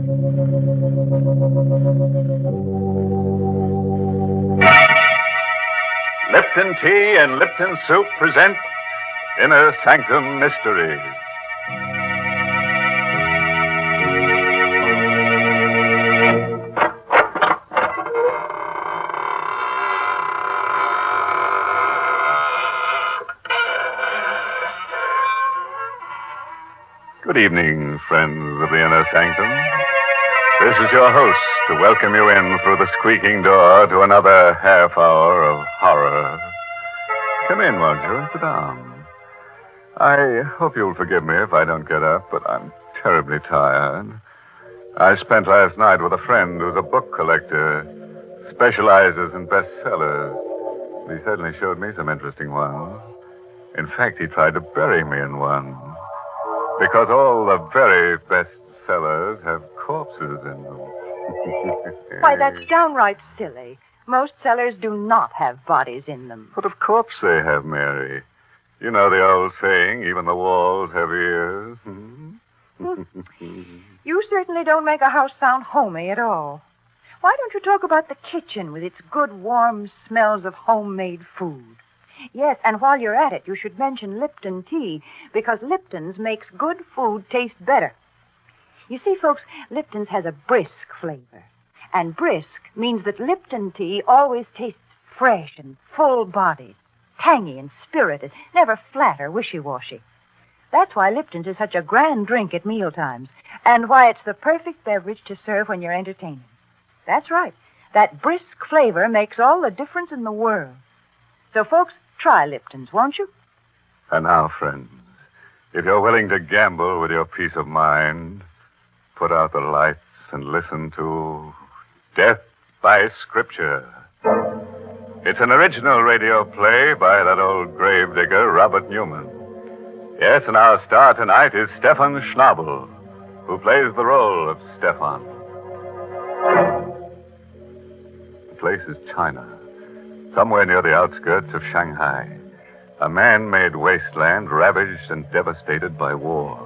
Lipton Tea and Lipton Soup present Inner Sanctum Mysteries. Good evening, friends of the Inner Sanctum. This is your host to welcome you in through the squeaking door to another half hour of horror. Come in, won't you, and sit down. I hope you'll forgive me if I don't get up, but I'm terribly tired. I spent last night with a friend who's a book collector, specializes in bestsellers. He certainly showed me some interesting ones. In fact, he tried to bury me in one. Because all the very best sellers have corpses in them. Why, that's downright silly. Most cellars do not have bodies in them. But of course they have, Mary. You know the old saying, even the walls have ears. You certainly don't make a house sound homey at all. Why don't you talk about the kitchen with its good, warm smells of homemade food? Yes, and while you're at it, you should mention Lipton tea, because Lipton's makes good food taste better. You see, folks, Lipton's has a brisk flavor. And brisk means that Lipton tea always tastes fresh and full-bodied, tangy and spirited, never flat or wishy-washy. That's why Lipton's is such a grand drink at mealtimes, and why it's the perfect beverage to serve when you're entertaining. That's right. That brisk flavor makes all the difference in the world. So, folks, try Lipton's, won't you? And now, friends, if you're willing to gamble with your peace of mind, put out the lights and listen to Death by Scripture. It's an original radio play by that old gravedigger, Robert Newman. Yes, and our star tonight is Stefan Schnabel, who plays the role of Stefan. The place is China, somewhere near the outskirts of Shanghai, a man-made wasteland ravaged and devastated by war.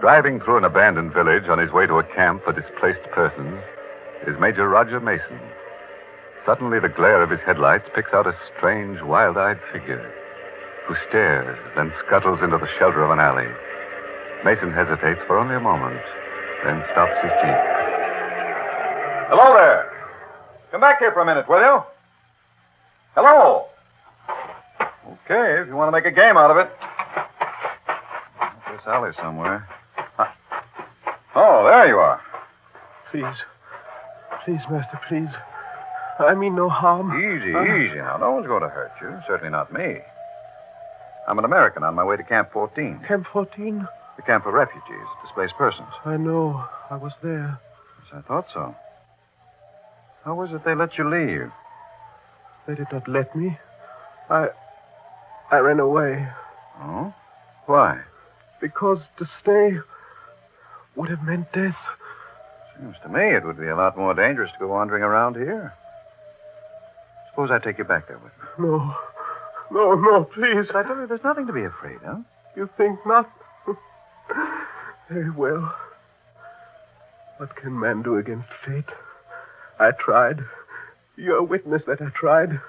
Driving through an abandoned village on his way to a camp for displaced persons is Major Roger Mason. Suddenly, the glare of his headlights picks out a strange, wild-eyed figure who stares, then scuttles into the shelter of an alley. Mason hesitates for only a moment, then stops his jeep. Hello there. Come back here for a minute, will you? Hello. Okay, if you want to make a game out of it. This alley somewhere. Oh, there you are. Please, master, please. I mean no harm. Easy now. No one's going to hurt you. Certainly not me. I'm an American on my way to Camp 14. Camp 14? The camp for refugees, displaced persons. I know. I was there. Yes, I thought so. How was it they let you leave? They did not let me. I ran away. Oh? Why? Because to stay would have meant death. Seems to me it would be a lot more dangerous to go wandering around here. Suppose I take you back there with me. No, please. But I tell you, there's nothing to be afraid of. You think not? Very well. What can man do against fate? I tried. You're a witness that I tried.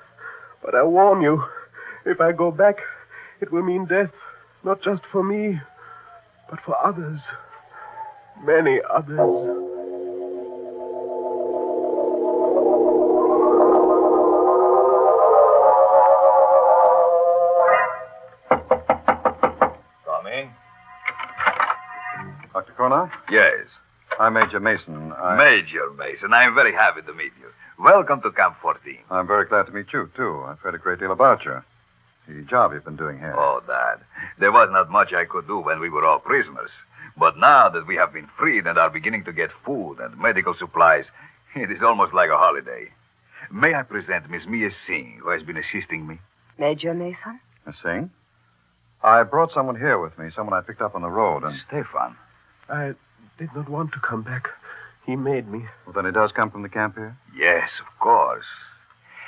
But I warn you, if I go back, it will mean death. Not just for me, but for others. Many others. Dr. Cornell? Yes. I'm Major Mason. Major Mason, I'm very happy to meet you. Welcome to Camp 14. I'm very glad to meet you, too. I've heard a great deal about you. The job you've been doing here. Oh, Dad. There was not much I could do when we were all prisoners. But now that we have been freed and are beginning to get food and medical supplies, it is almost like a holiday. May I present Miss Mia Singh, who has been assisting me? Major Mason? Miss Singh? I brought someone here with me, someone I picked up on the road, and... Stefan. I did not want to come back. He made me. Well, then he does come from the camp here? Yes, of course.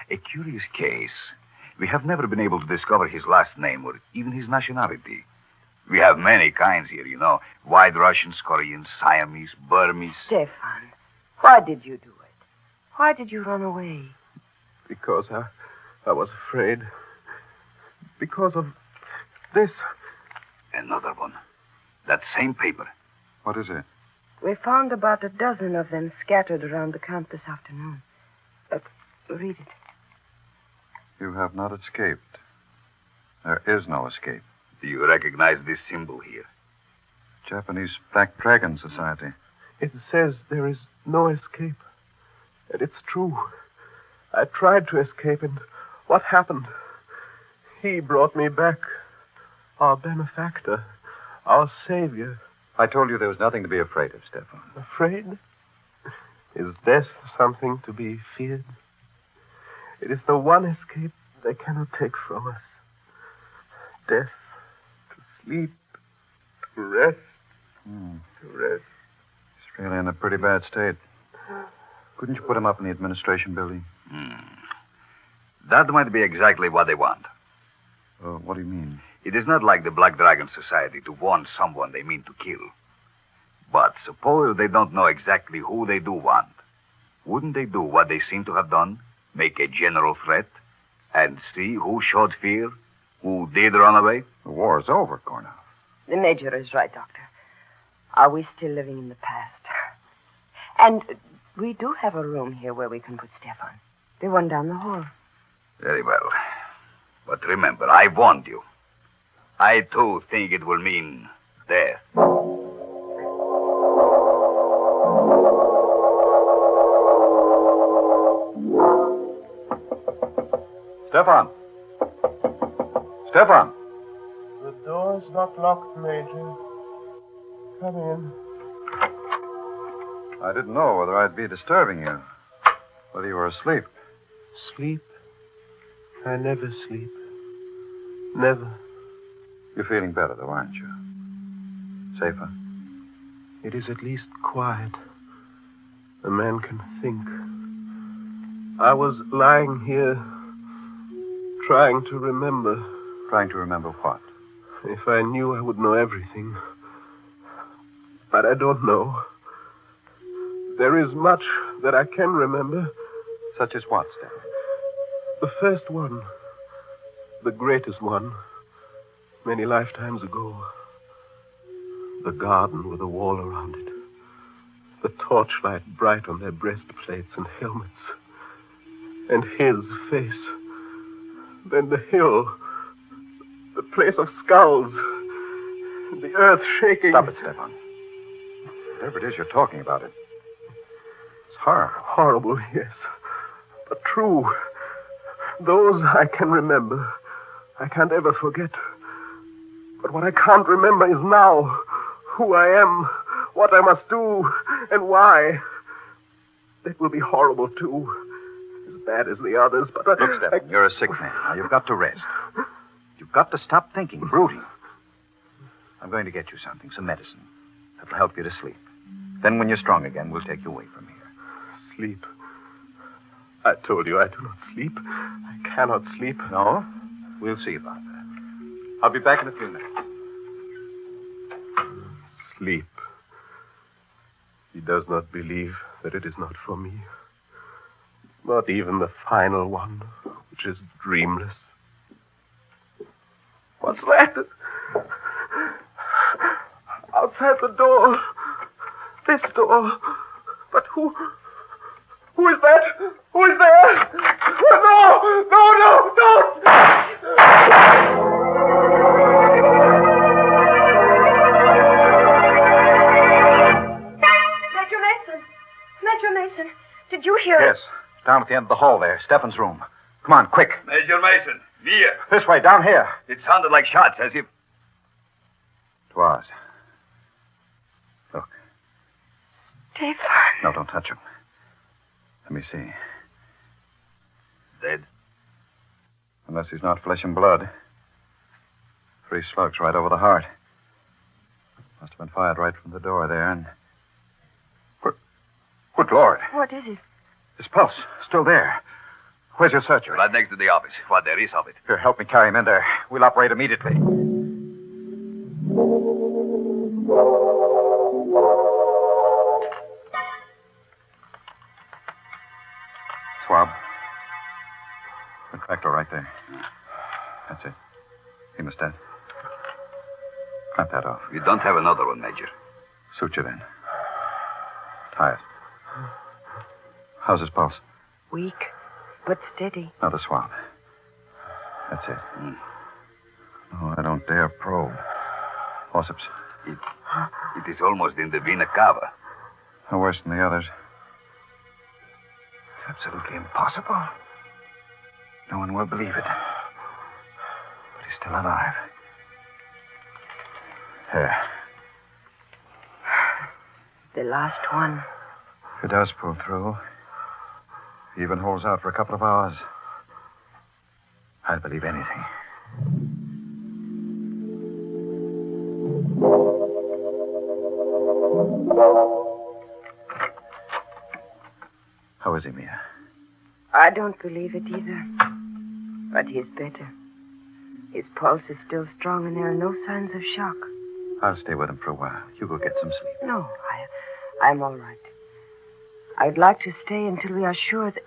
A curious case. We have never been able to discover his last name or even his nationality. We have many kinds here, you know. White Russians, Koreans, Siamese, Burmese. Stefan, why did you do it? Why did you run away? Because I was afraid. Because of this. Another one. That same paper. What is it? We found about a dozen of them scattered around the camp this afternoon. Read it. You have not escaped. There is no escape. Do you recognize this symbol here? Japanese Black Dragon Society. It says there is no escape. And it's true. I tried to escape, and what happened? He brought me back. Our benefactor. Our savior. I told you there was nothing to be afraid of, Stefan. Afraid? Is death something to be feared? It is the one escape they cannot take from us. Death, to sleep, to rest, to rest. He's really in a pretty bad state. Couldn't you put him up in the administration building? That might be exactly what they want. What do you mean? It is not like the Black Dragon Society to warn someone they mean to kill. But suppose they don't know exactly who they do want. Wouldn't they do what they seem to have done? Make a general threat? And see who showed fear? Who did run away? The war is over, Kornoff. The Major is right, Doctor. Are we still living in the past? And we do have a room here where we can put Stefan. The one down the hall. Very well. But remember, I warned you. I, too, think it will mean death. Stefan! Stefan! The door's not locked, Major. Come in. I didn't know whether I'd be disturbing you. Whether you were asleep. Sleep? I never sleep. Never. You're feeling better, though, aren't you? Safer? It is at least quiet. A man can think. I was lying here, trying to remember. Trying to remember what? If I knew, I would know everything. But I don't know. There is much that I can remember. Such as what, Stefan? The first one. The greatest one. Many lifetimes ago. The garden with a wall around it. The torchlight bright on their breastplates and helmets. And his face. Then the hill. The place of skulls. The earth shaking. Stop it, Stefan. Whatever it is you're talking about, it's horrible. Horrible, yes. But true. Those I can remember. I can't ever forget. But what I can't remember is now. Who I am, what I must do, and why. That will be horrible, too. As bad as the others, but... Look, Stefan, you're a sick man. Now, you've got to rest. You've got to stop thinking, brooding. I'm going to get you something, some medicine. That'll help you to sleep. Then when you're strong again, we'll take you away from here. Sleep. I told you I do not sleep. I cannot sleep. No? We'll see about that. I'll be back in a few minutes. Sleep. He does not believe that it is not for me. Not even the final one, which is dreamless. What's that? Outside the door. This door. But who is that? Who is there? No, don't! Major Mason, did you hear Yes, down at the end of the hall there, Stefan's room. Come on, quick. Major Mason, here. This way, down here. It sounded like shots, as if... It was. Look. Stefan. No, don't touch him. Let me see. Dead? Unless he's not flesh and blood. 3 slugs right over the heart. Must have been fired right from the door there, and... Good Lord. What is it? His pulse, still there. Where's your surgery? Right next to the office. What there is of it. Here, help me carry him in there. We'll operate immediately. Swab. The factor right there. That's it. Hemostat. Clamp that off. You don't have another one, Major. Suture then. Tie it. How's his pulse? Weak, but steady. Another swab. That's it. Oh, I don't dare probe. Forceps. It is almost in the vena cava. No worse than the others. It's absolutely impossible. No one will believe it. But he's still alive. There. The last one. If it does pull through, he even holds out for a couple of hours, I'd believe anything. How is he, Mia? I don't believe it either. But he's better. His pulse is still strong and there are no signs of shock. I'll stay with him for a while. You go get some sleep. No, I'm all right. I'd like to stay until we are sure that...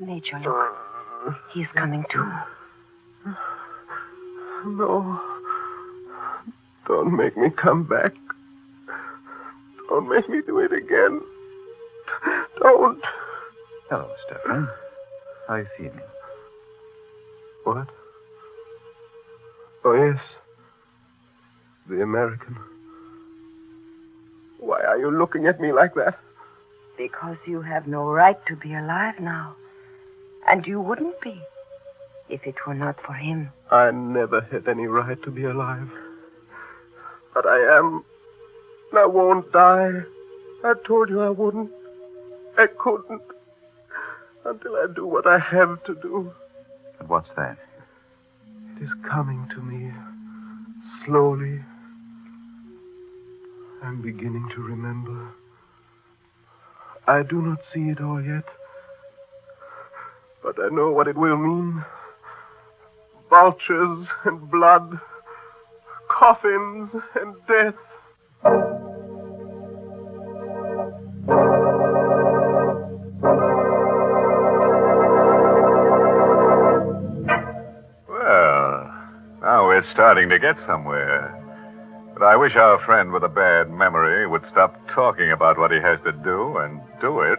Major, look. He's coming too. No. Don't make me come back. Don't make me do it again. Don't. Hello, Stefan. How are you feeling? What? Oh, yes. The American. Why are you looking at me like that? Because you have no right to be alive now. And you wouldn't be if it were not for him. I never had any right to be alive. But I am. And I won't die. I told you I wouldn't. I couldn't. Until I do what I have to do. And what's that? It is coming to me. Slowly. I'm beginning to remember. I do not see it all yet. But I know what it will mean. Vultures and blood. Coffins and death. Well, now we're starting to get somewhere. But I wish our friend with a bad memory would stop talking about what he has to do and do it.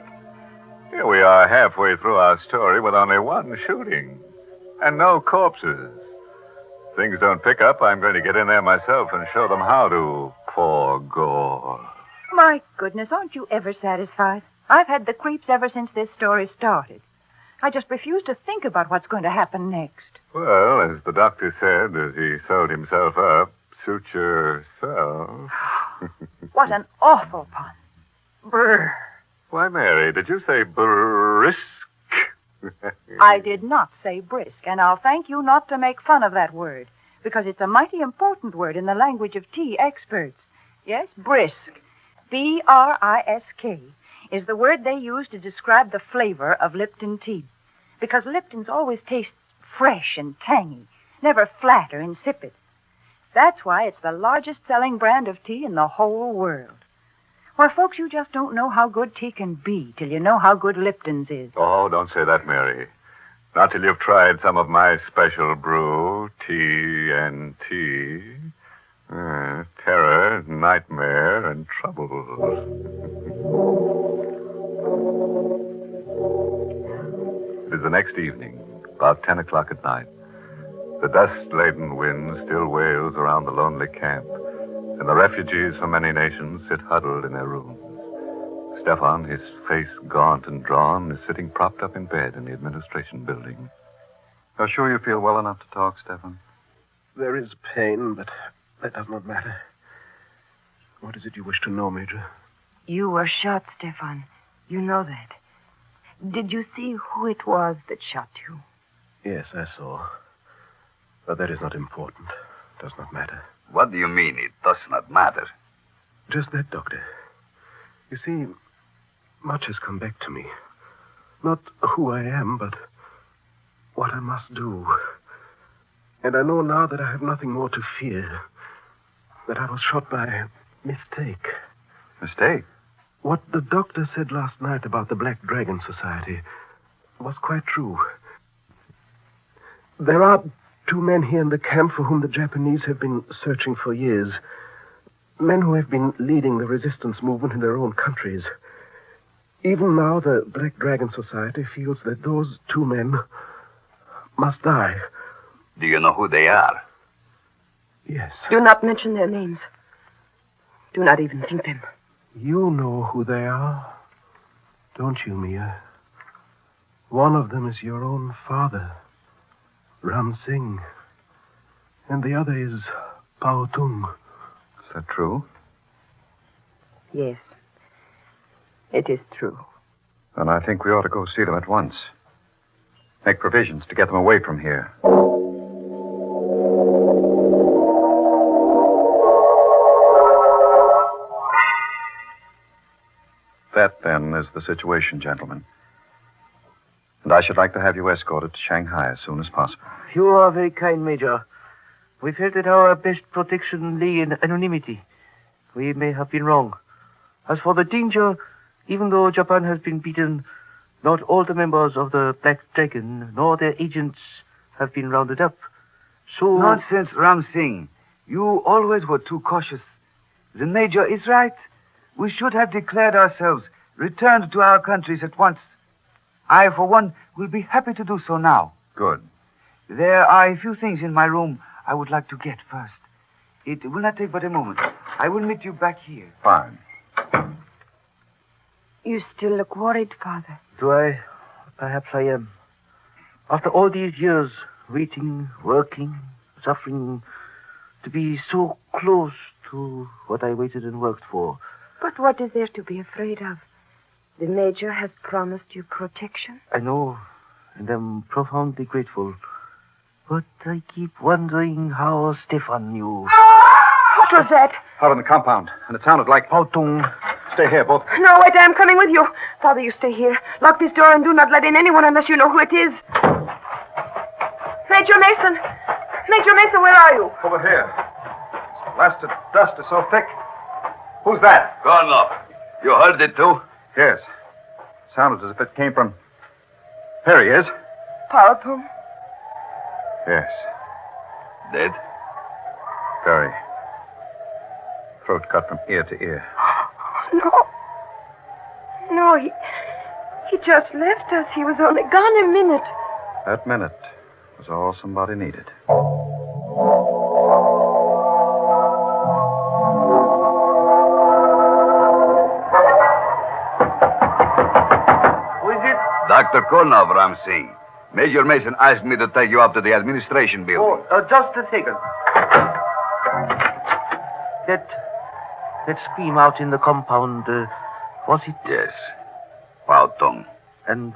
Here we are halfway through our story with only one shooting. And no corpses. If things don't pick up, I'm going to get in there myself and show them how to pour gore. My goodness, aren't you ever satisfied? I've had the creeps ever since this story started. I just refuse to think about what's going to happen next. Well, as the doctor said as he sewed himself up, suit yourself. What an awful pun. Brr. Why, Mary, did you say brisk? I did not say brisk, and I'll thank you not to make fun of that word, because it's a mighty important word in the language of tea experts. Yes, brisk. B-R-I-S-K is the word they use to describe the flavor of Lipton tea, because Lipton's always tastes fresh and tangy, never flat or insipid. That's why it's the largest selling brand of tea in the whole world. Why, folks, you just don't know how good tea can be till you know how good Lipton's is. Oh, don't say that, Mary. Not till you've tried some of my special brew, tea and tea. Terror, nightmare, and trouble. It is the next evening, about 10 o'clock at night. The dust-laden wind still wails around the lonely camp, and the refugees from many nations sit huddled in their rooms. Stefan, his face gaunt and drawn, is sitting propped up in bed in the administration building. You're sure you feel well enough to talk, Stefan? There is pain, but that does not matter. What is it you wish to know, Major? You were shot, Stefan. You know that. Did you see who it was that shot you? Yes, I saw. But that is not important. Does not matter. What do you mean it does not matter? Just that, Doctor. You see, much has come back to me. Not who I am, but what I must do. And I know now that I have nothing more to fear. That I was shot by mistake. Mistake? What the doctor said last night about the Black Dragon Society was quite true. There are 2 men here in the camp for whom the Japanese have been searching for years. Men who have been leading the resistance movement in their own countries. Even now, the Black Dragon Society feels that those 2 men must die. Do you know who they are? Yes. Do not mention their names. Do not even think them. You know who they are, don't you, Mia? One of them is your own father, Ram Singh. And the other is Pao Tung. Is that true? Yes. It is true. Then I think we ought to go see them at once. Make provisions to get them away from here. That, then, is the situation, gentlemen. And I should like to have you escorted to Shanghai as soon as possible. You are very kind, Major. We felt that our best protection lay in anonymity. We may have been wrong. As for the danger, even though Japan has been beaten, not all the members of the Black Dragon nor their agents have been rounded up. So... Nonsense, Ram Singh. You always were too cautious. The Major is right. We should have declared ourselves, returned to our countries at once. I, for one, will be happy to do so now. Good. There are a few things in my room I would like to get first. It will not take but a moment. I will meet you back here. Fine. You still look worried, Father. Do I? Perhaps I am. After all these years, waiting, working, suffering, to be so close to what I waited and worked for. But what is there to be afraid of? The Major has promised you protection. I know, and I'm profoundly grateful. But I keep wondering how Stefan knew. What was that? Out on the compound, and it sounded like... Pao Tung. Stay here, both. No, wait, I am coming with you. Father, you stay here. Lock this door and do not let in anyone unless you know who it is. Major Mason! Major Mason, where are you? Over here. This blasted dust is so thick. Who's that? Gone up. You heard it, too? Yes. Sounded as if it came from... Here he is. Powerful. Yes. Dead? Very. Throat cut from ear to ear. No. No, he just left us. He was only gone a minute. That minute was all somebody needed. Who is it? Dr. Konov, Ram Singh. Major Mason asked me to take you up to the administration building. Just a second. That scream out in the compound, was it? Yes. Pao Tung. And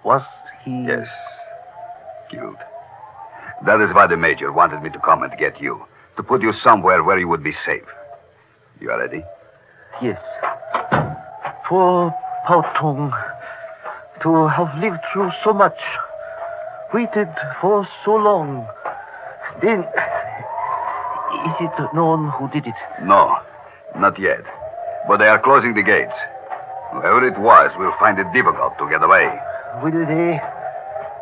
was he... Yes. Killed. That is why the Major wanted me to come and get you. To put you somewhere where you would be safe. You are ready? Yes. Poor Pao Tung. To have lived through so much. Waited for so long. Then... Is it known who did it? No. Not yet. But they are closing the gates. Whoever it was will find it difficult to get away. Will they?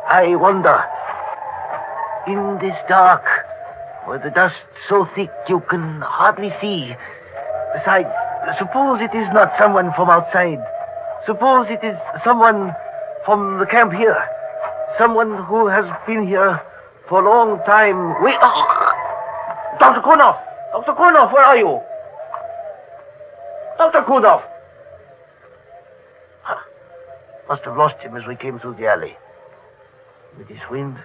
I wonder. In this dark, where the dust so thick you can hardly see. Besides, suppose it is not someone from outside. Suppose it is someone from the camp here. Someone who has been here for a long time. Wait. Oh. Dr. Konov! Dr. Konov, where are you? Dr. Konov! Must have lost him as we came through the alley. With this wind.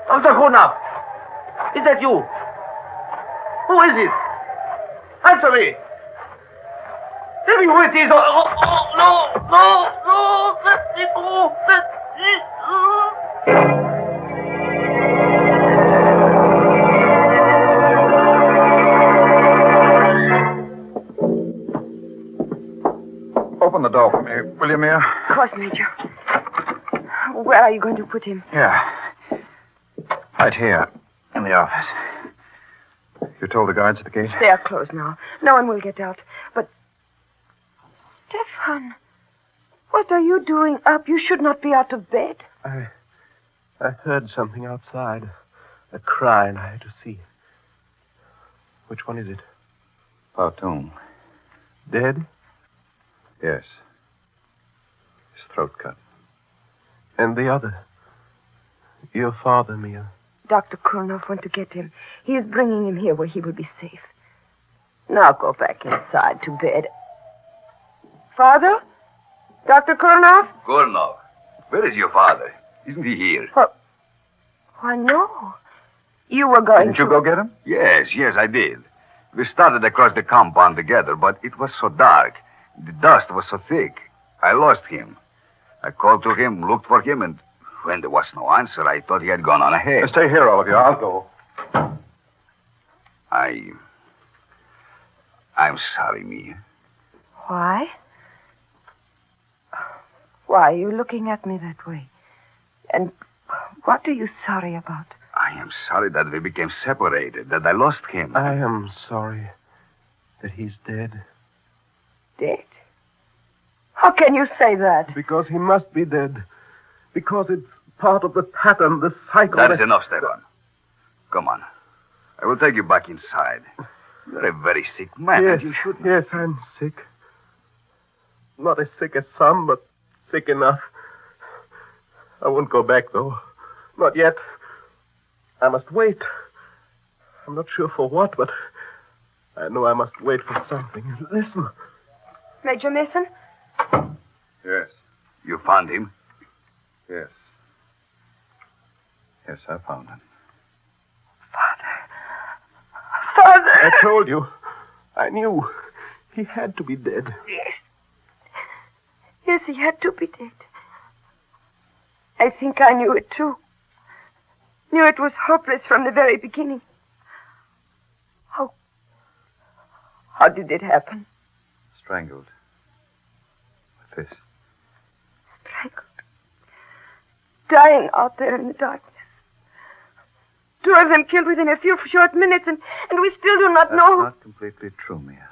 Dr. Konov! Is that you? Who is it? Answer me! Tell me who it is! No! Let me go! Open the door for me, will you, Mia? Of course, Major. Where are you going to put him? Yeah. Right here, in the office. You told the guards at the gate? They are closed now. No one will get out. But, Stefan, what are you doing up? You should not be out of bed. I heard something outside. A cry, and I had to see. Which one is it? Pauton. Dead? Yes. His throat cut. And the other? Your father, Mia. Dr. Kurnoff went to get him. He is bringing him here where he will be safe. Now go back inside to bed. Father? Dr. Kurnoff? Gurnov, where is your father? Isn't he here? Why, no. You were going Didn't you go get him? Yes, I did. We started across the compound together, but it was so dark. The dust was so thick. I lost him. I called to him, looked for him, and when there was no answer, I thought he had gone on ahead. Stay here, all of you. I'll go. I'm sorry, Mia. Why? Why are you looking at me that way? And what are you sorry about? I am sorry that we became separated, that I lost him. I am sorry that he's dead. Dead? How can you say that? Because he must be dead. Because it's part of the pattern, the cycle. That is enough, Stefan. Come on. I will take you back inside. You're a very sick man, Yes, and you shouldn't. yes, I'm sick. Not as sick as some, but sick enough. I won't go back, though. Not yet. I must wait. I'm not sure for what, but I know I must wait for something. Listen. Major Mason? Yes. You found him? Yes. Yes, I found him. Father! I told you. I knew. He had to be dead. Yes. Yes, he had to be dead. I think I knew it, too. Knew it was hopeless from the very beginning. How did it happen? Strangled. With this. Strangled. Dying out there in the darkness. 2 of them killed within a few short minutes, and we still do not know. That's not completely true, Mia.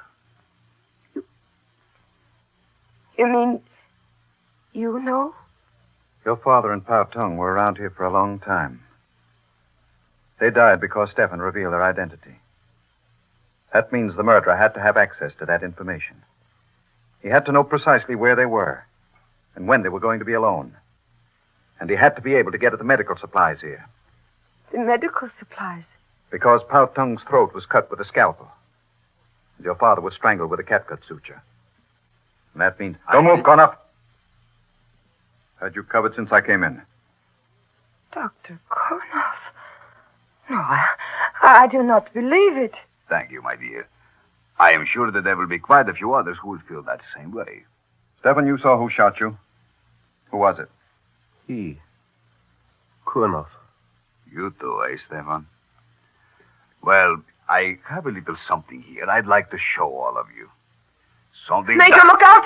You mean you know? Your father and Pa Tung were around here for a long time. They died because Stefan revealed their identity. That means the murderer had to have access to that information. He had to know precisely where they were and when they were going to be alone. And he had to be able to get at the medical supplies here. The medical supplies. Because Pa Tung's throat was cut with a scalpel. And your father was strangled with a catgut suture. And that means... Don't move, Conniff. Had you covered since I came in. Dr. Kurnoff. No, I do not believe it. Thank you, my dear. I am sure that there will be quite a few others who will feel that same way. Stefan, you saw who shot you. Who was it? He. Kurnoff. You too, eh, Stefan? Well, I have a little something here I'd like to show all of you. Something... Major, look out!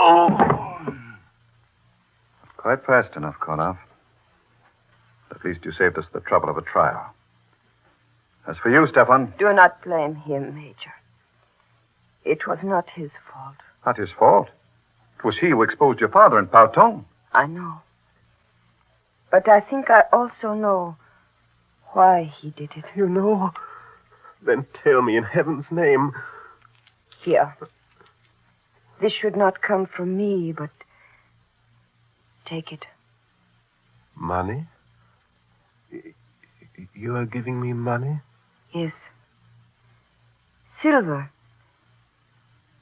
Oh! Quite fast enough, Konov. At least you saved us the trouble of a trial. As for you, Stefan... Do not blame him, Major. It was not his fault. Not his fault. It was he who exposed your father in Pa Tung. I know. But I think I also know why he did it. You know? Then tell me in heaven's name. Here. This should not come from me, but take it. Money? You are giving me money? Yes. Silver.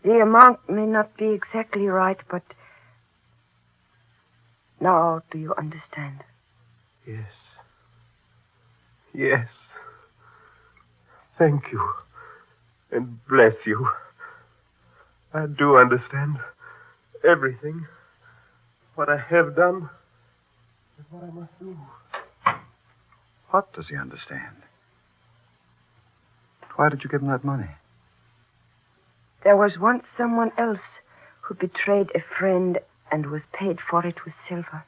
The amount may not be exactly right, but now do you understand? Yes. Yes. Thank you. And bless you. I do understand everything. What I have done and what I must do. What does he understand? Why did you give him that money? There was once someone else who betrayed a friend and was paid for it with silver.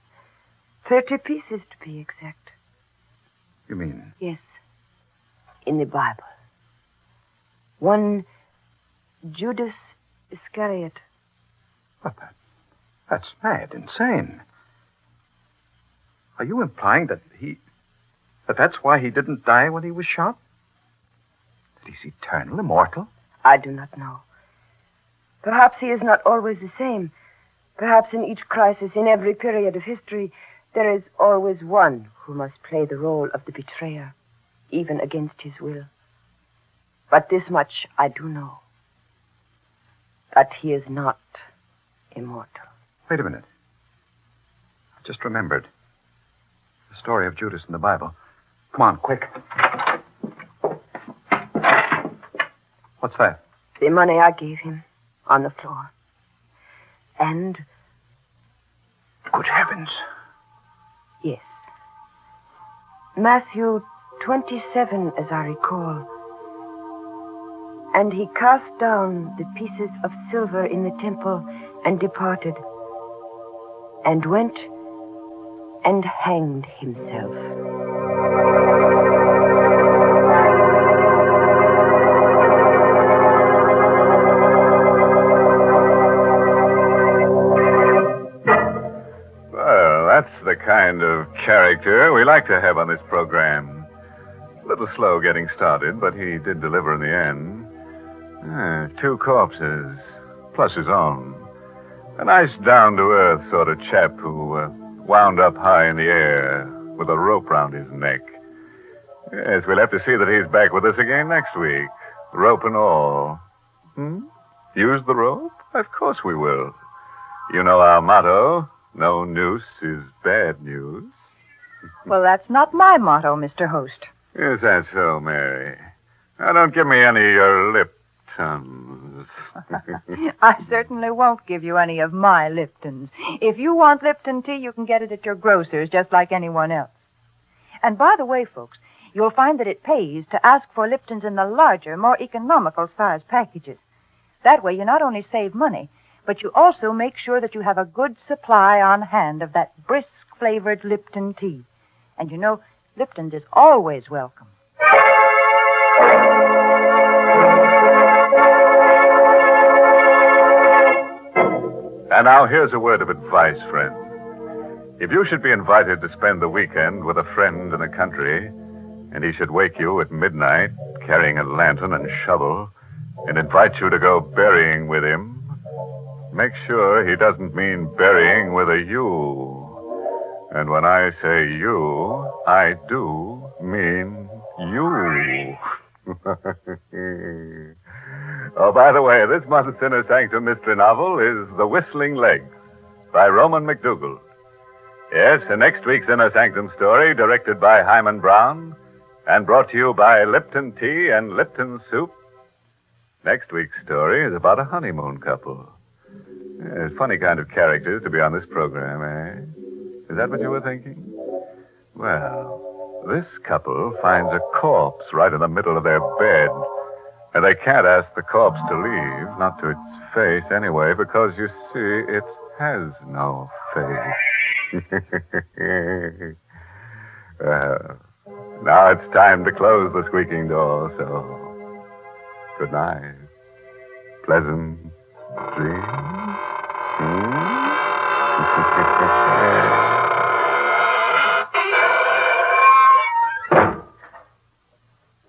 30 pieces to be exact. You mean? Yes. In the Bible. One Judas Iscariot. But that's mad, insane. Are you implying that that's why he didn't die when he was shot? That he's eternal, immortal? I do not know. Perhaps he is not always the same. Perhaps in each crisis, in every period of history, there is always one who must play the role of the betrayer, even against his will. But this much I do know, that he is not immortal. Wait a minute. I just remembered. The story of Judas in the Bible. Come on, quick. What's that? The money I gave him on the floor. And... Good heavens. Yes. Matthew 27, as I recall. And he cast down the pieces of silver in the temple and departed, and went and hanged himself. Well, that's the kind of character we like to have on this program. A little slow getting started, but he did deliver in the end. 2 corpses, plus his own. A nice down-to-earth sort of chap who wound up high in the air with a rope round his neck. Yes, we'll have to see that he's back with us again next week. Rope and all. Use the rope? Of course we will. You know our motto, no noose is bad news. Well, that's not my motto, Mr. Host. Is that so, Mary? Now, don't give me any of your Liptons. I certainly won't give you any of my Liptons. If you want Lipton tea, you can get it at your grocer's just like anyone else. And by the way, folks, you'll find that it pays to ask for Liptons in the larger, more economical size packages. That way you not only save money, but you also make sure that you have a good supply on hand of that brisk-flavored Lipton tea. And you know, Lipton's is always welcome. And now here's a word of advice, friend. If you should be invited to spend the weekend with a friend in the country, and he should wake you at midnight carrying a lantern and shovel and invite you to go berrying with him, make sure he doesn't mean burying with a U. And when I say you, I do mean you. Oh, by the way, this month's Inner Sanctum mystery novel is The Whistling Legs by Roman McDougall. Yes, and next week's Inner Sanctum story, directed by Himan Brown and brought to you by Lipton Tea and Lipton Soup. Next week's story is about a honeymoon couple. Yes, funny kind of characters to be on this program, eh? Is that what you were thinking? Well, this couple finds a corpse right in the middle of their bed. And they can't ask the corpse to leave, not to its face anyway, because, you see, it has no face. Now it's time to close the squeaking door, so good night. Pleasant dreams.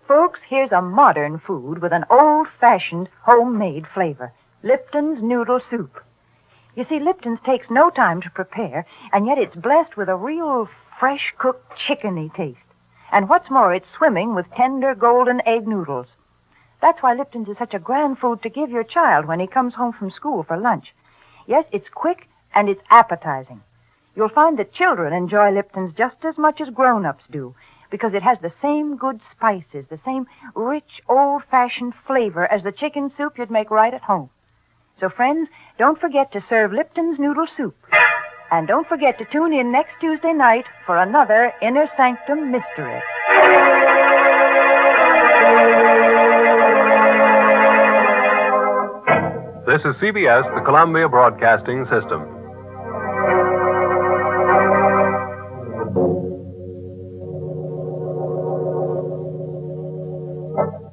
Folks, here's a modern food with an old-fashioned homemade flavor. Lipton's noodle soup. You see, Lipton's takes no time to prepare, and yet it's blessed with a real fresh-cooked chickeny taste. And what's more, it's swimming with tender golden egg noodles. That's why Lipton's is such a grand food to give your child when he comes home from school for lunch. Yes, it's quick and it's appetizing. You'll find that children enjoy Lipton's just as much as grown-ups do, because it has the same good spices, the same rich, old-fashioned flavor as the chicken soup you'd make right at home. So, friends, don't forget to serve Lipton's noodle soup. And don't forget to tune in next Tuesday night for another Inner Sanctum mystery. This is CBS, the Columbia Broadcasting System. Undaunted.